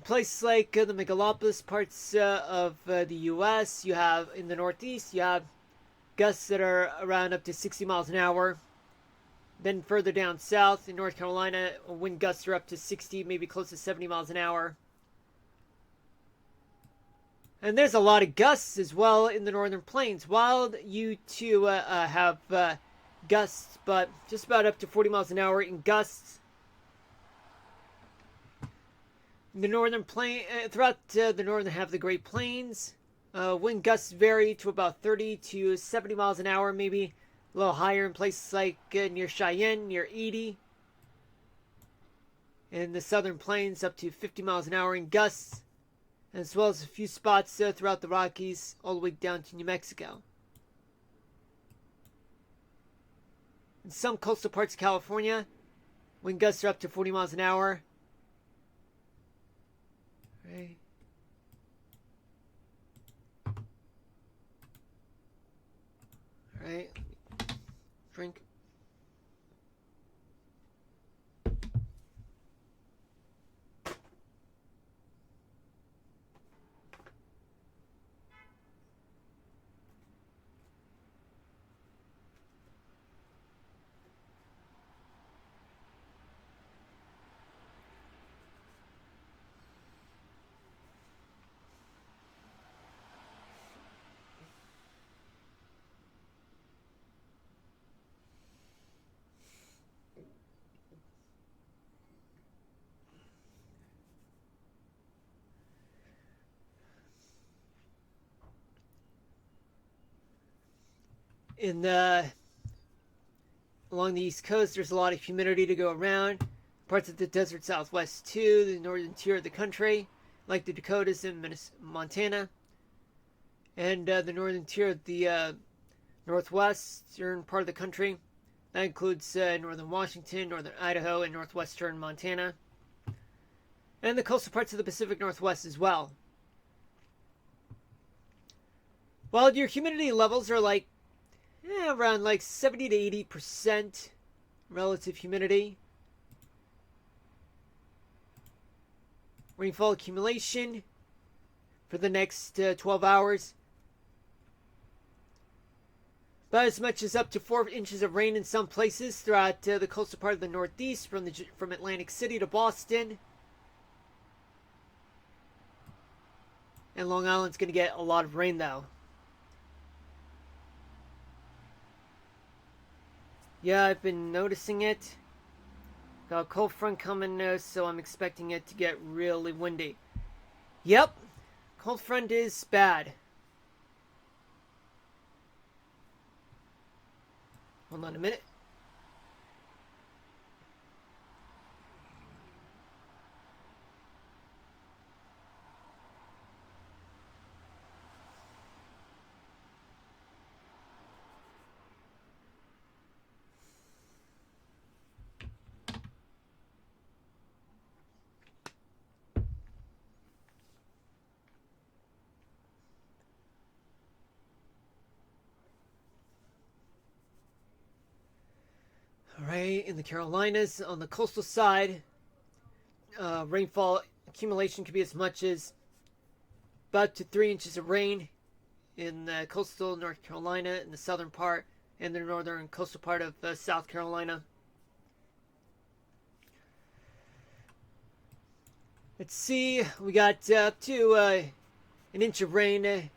places like the megalopolis parts of the U.S., you have in the Northeast, you have gusts that are around up to 60 miles an hour. Then further down south in North Carolina, wind gusts are up to 60, maybe close to 70 miles an hour. And there's a lot of gusts as well in the northern plains. Wild, you too have gusts, but just about up to 40 miles an hour in gusts. The northern plain, throughout the northern half of the Great Plains, wind gusts vary to about 30 to 70 miles an hour, maybe a little higher in places like near Cheyenne, near Edie. In the southern plains, up to 50 miles an hour in gusts, as well as a few spots throughout the Rockies, all the way down to New Mexico. In some coastal parts of California, wind gusts are up to 40 miles an hour. Right. All right. Drink. In the along the East Coast, there's a lot of humidity to go around. Parts of the desert Southwest too, the northern tier of the country, like the Dakotas and Montana, and the northern tier of the northwestern part of the country. That includes northern Washington, northern Idaho, and northwestern Montana, and the coastal parts of the Pacific Northwest as well. While your humidity levels are like around like 70 to 80% relative humidity. Rainfall accumulation for the next 12 hours. About as much as up to 4 inches of rain in some places throughout the coastal part of the Northeast, from Atlantic City to Boston. And Long Island's going to get a lot of rain though. Yeah, I've been noticing it. Got a cold front coming now, so I'm expecting it to get really windy. Yep, cold front is bad. Hold on a minute. Alright, in the Carolinas, on the coastal side, rainfall accumulation could be as much as about to 3 inches of rain in the coastal North Carolina, in the southern part, and the northern coastal part of South Carolina. Let's see, we got up to an inch of rain,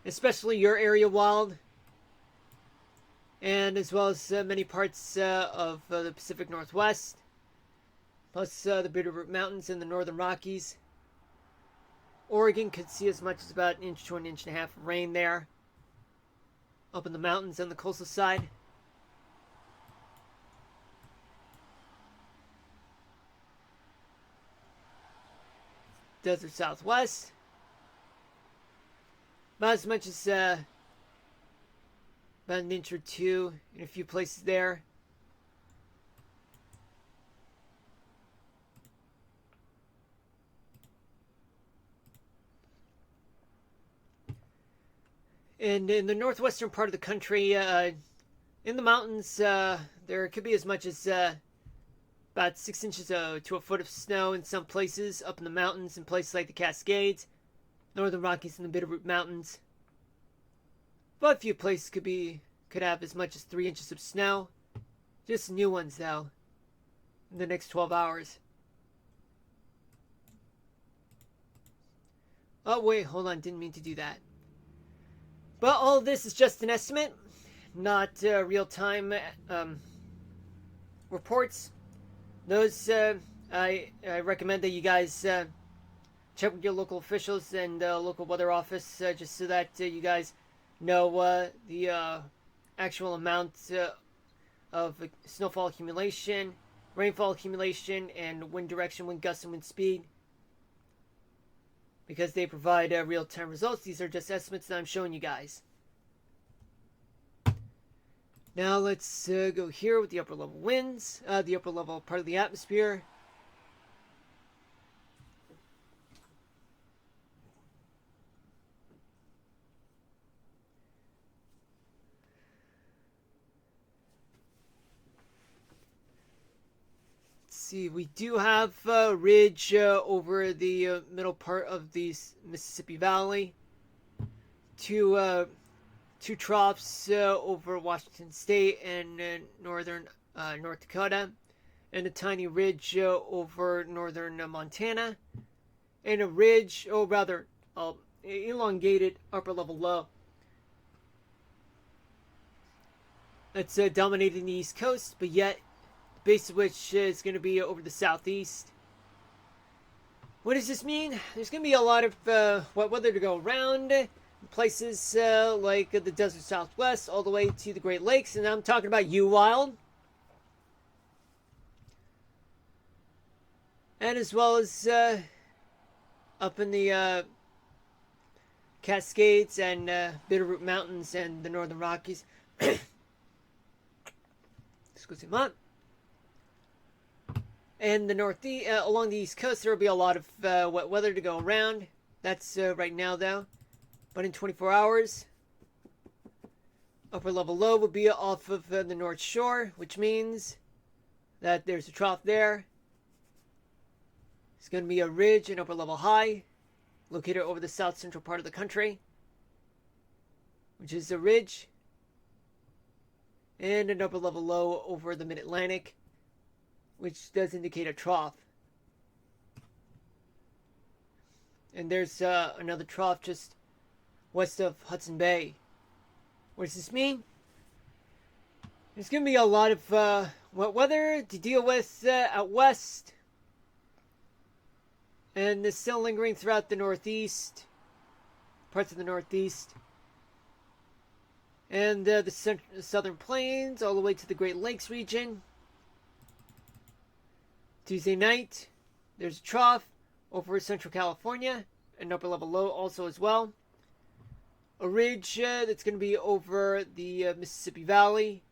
especially your area, Wild. And as well as many parts of the Pacific Northwest, plus the Bitterroot Mountains and the Northern Rockies. Oregon could see as much as about an inch to an inch and a half of rain there, up in the mountains on the coastal side. Desert Southwest, about as much as about an inch or two in a few places there. And in the northwestern part of the country, in the mountains, there could be as much as about about 6 inches to a foot of snow in some places up in the mountains, in places like the Cascades, Northern Rockies, and the Bitterroot Mountains. But a few places could have as much as 3 inches of snow. Just new ones, though, in the next 12 hours. Oh, wait, hold on. Didn't mean to do that. But all of this is just an estimate, not real-time reports. Those, I recommend that you guys check with your local officials and local weather office just so that you guys know the actual amount of snowfall accumulation, rainfall accumulation, and wind direction, wind gust, and wind speed. Because they provide real-time results. These are just estimates that I'm showing you guys. Now let's go here with the upper level winds, the upper level part of the atmosphere. See, we do have a ridge over the middle part of the Mississippi Valley. Two troughs over Washington State and northern North Dakota. And a tiny ridge over northern Montana. And a ridge, elongated upper level low. That's dominating the East Coast, but yet base of which is going to be over the southeast. What does this mean? There's going to be a lot of wet weather to go around. Places like the desert southwest all the way to the Great Lakes. And I'm talking about Wild. And as well as up in the Cascades and Bitterroot Mountains and the Northern Rockies. Excuse-moi. And the northeast, along the East Coast, there will be a lot of wet weather to go around. That's right now, though. But in 24 hours, upper level low will be off of the North Shore, which means that there's a trough there. It's going to be a ridge and upper level high located over the south central part of the country, which is a ridge, and an upper level low over the mid-Atlantic, which does indicate a trough. And there's another trough just west of Hudson Bay. What does this mean? There's going to be a lot of wet weather to deal with out west. And it's still lingering throughout the northeast, parts of the northeast. And the southern plains all the way to the Great Lakes region. Tuesday night, there's a trough over Central California, an upper level low also as well. A ridge that's going to be over the Mississippi Valley,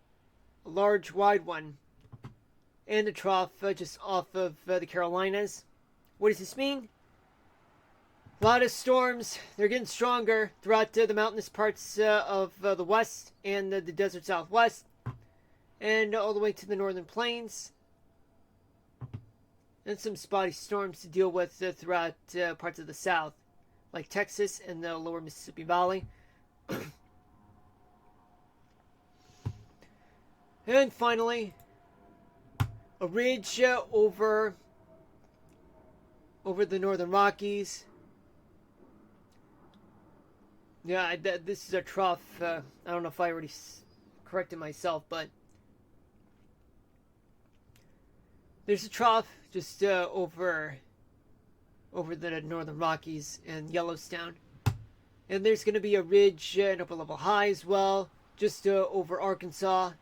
a large wide one, and a trough just off of the Carolinas. What does this mean? A lot of storms. They're getting stronger throughout the mountainous parts of the west and the desert southwest, and all the way to the northern plains. And some spotty storms to deal with throughout parts of the south, like Texas and the lower Mississippi Valley. And finally, a ridge over the northern Rockies. Yeah, this is a trough. I don't know if I already corrected myself, but there's a trough just over the northern Rockies and Yellowstone. And there's going to be a ridge and upper level high as well, just over Arkansas,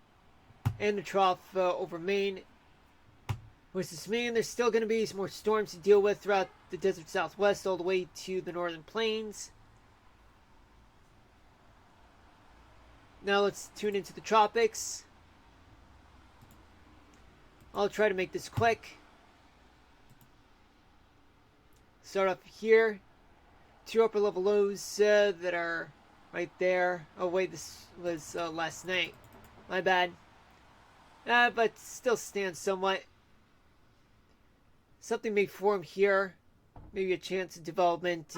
and a trough over Maine. What does this mean? There's still going to be some more storms to deal with throughout the desert southwest all the way to the northern plains. Now let's tune into the tropics. I'll try to make this quick. Start off here. Two upper level lows that are right there. Oh wait, this was last night. My bad. But still stands somewhat. Something may form here. Maybe a chance of development,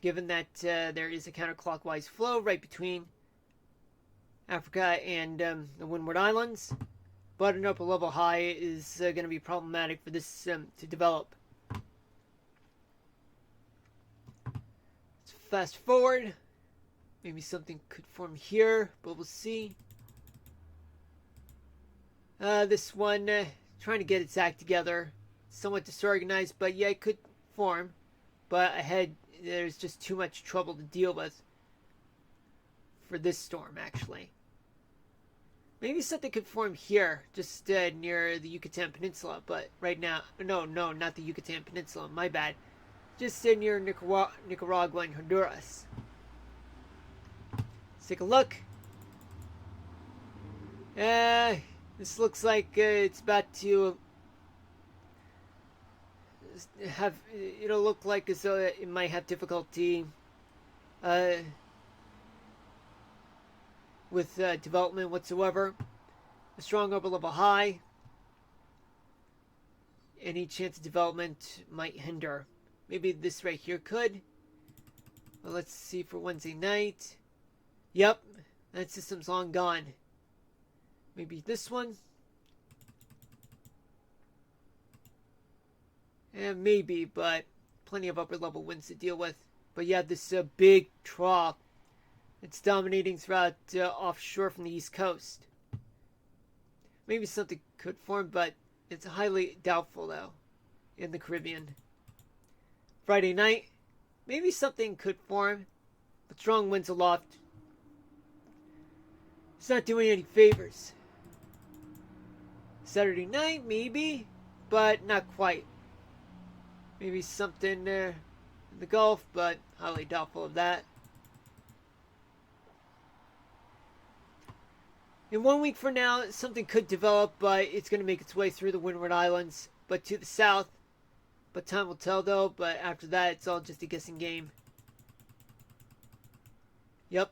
given that there is a counterclockwise flow right between Africa and the Windward Islands. But an upper level high is going to be problematic for this to develop. Let's fast forward. Maybe something could form here, but we'll see. This one, trying to get its act together. Somewhat disorganized, but yeah, it could form. But ahead, there's just too much trouble to deal with for this storm, actually. Maybe something could form here, just near the Yucatan Peninsula, but right now... No, not the Yucatan Peninsula, my bad. Just near Nicaragua and Honduras. Let's take a look. This looks like it's about to have... It'll look like as though it might have difficulty with development whatsoever. A strong upper level high. Any chance of development might hinder. Maybe this right here could. Well, let's see for Wednesday night. Yep, that system's long gone. Maybe this one. Maybe, but plenty of upper level winds to deal with. But yeah, this big trough. It's dominating throughout offshore from the east coast. Maybe something could form, but it's highly doubtful, though, in the Caribbean. Friday night, maybe something could form, but strong winds aloft. It's not doing any favors. Saturday night, maybe, but not quite. Maybe something in the Gulf, but highly doubtful of that. In 1 week from now, something could develop, but it's going to make its way through the Windward Islands, but to the south. But time will tell, though, but after that, it's all just a guessing game. Yep.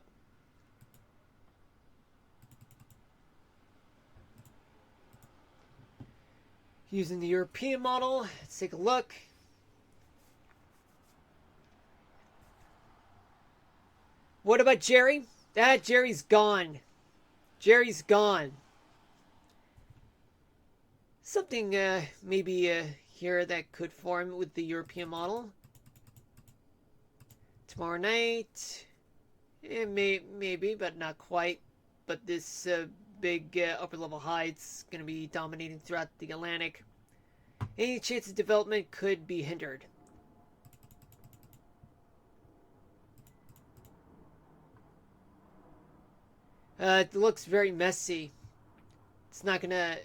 Using the European model, let's take a look. What about Jerry? Jerry's gone. Jerry's gone. Something maybe here that could form with the European model. Tomorrow night, maybe, but not quite. But this big upper level high, it's going to be dominating throughout the Atlantic. Any chance of development could be hindered. It looks very messy. It's not gonna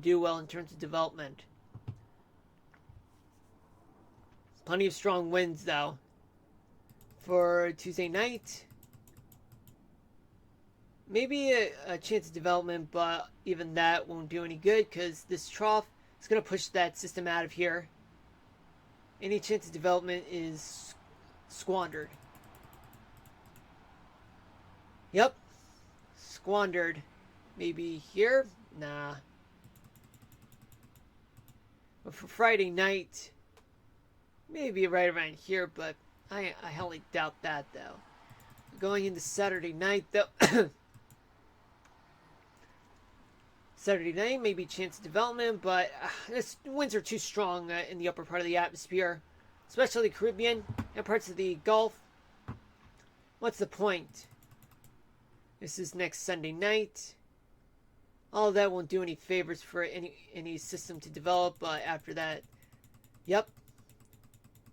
do well in terms of development. Plenty of strong winds, though, for Tuesday night. Maybe a chance of development, but even that won't do any good because this trough is going to push that system out of here. Any chance of development is squandered. Yep. Squandered. Maybe here? Nah. But for Friday night, maybe right around here, but I highly doubt that, though. Going into Saturday night, though. Saturday night, maybe chance of development, but the winds are too strong in the upper part of the atmosphere, especially the Caribbean and parts of the Gulf. What's the point? This is next Sunday night. All of that won't do any favors for any system to develop after that. Yep.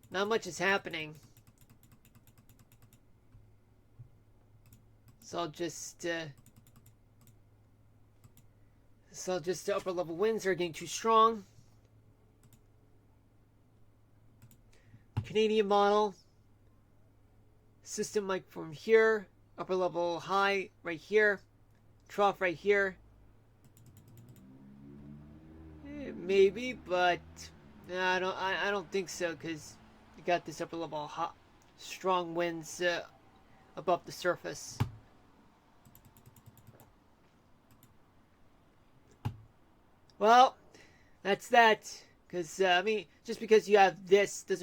Not much is happening. So just the upper level winds are getting too strong. Canadian model. System might form here. Upper level high right here. Trough right here. Maybe, but I don't think so because you got this upper level hot, strong winds above the surface. Well, that's that. Because I mean, just because you have this doesn't